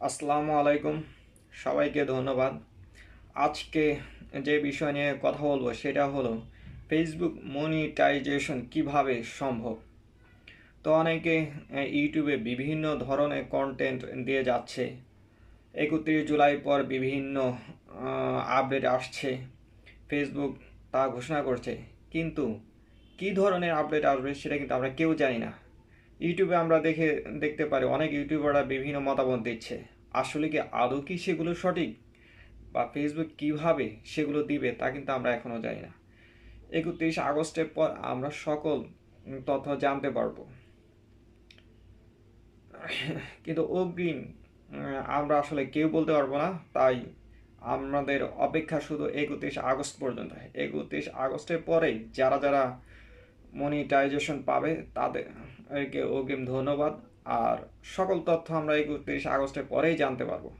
আসসালামু আলাইকুম, সবাইকে ধন্যবাদ। আজকে যে বিষয় নিয়ে কথা বলবো সেটা হলো ফেসবুক মনিটাইজেশন কিভাবে সম্ভব। তো অনেকে ইউটিউবে বিভিন্ন ধরনের কন্টেন্ট দিয়ে যাচ্ছে। 31 জুলাই পর বিভিন্ন আপডেট আসছে, ফেসবুক তা ঘোষণা করছে, কিন্তু কী ধরনের আপডেট আসবে সেটা কিন্তু আমরা কেউ জানি না। ইউটিউবে আমরা দেখতে পারি অনেক ইউটিউবাররা বিভিন্ন মতামত দিচ্ছে। আসলে কি আদৌ কি সেগুলো সঠিক, বা ফেসবুক কিভাবে সেগুলো দিবে তা কিন্তু আমরা এখনও জানি না। 31 আগস্টের পর আমরা সকল তথ্য জানতে পারবো, কিন্তু অগ্রিম আমরা আসলে কেউ বলতে পারবো না। তাই আমাদের অপেক্ষা শুধু 31 আগস্ট পর্যন্ত। 31 আগস্টের পরে যারা যারা মনিটাইজেশন পাবে তাদেরকে অগ্রিম ধন্যবাদ। আর সকল তথ্য আমরা 31 আগস্টের পরেই জানতে পারবো।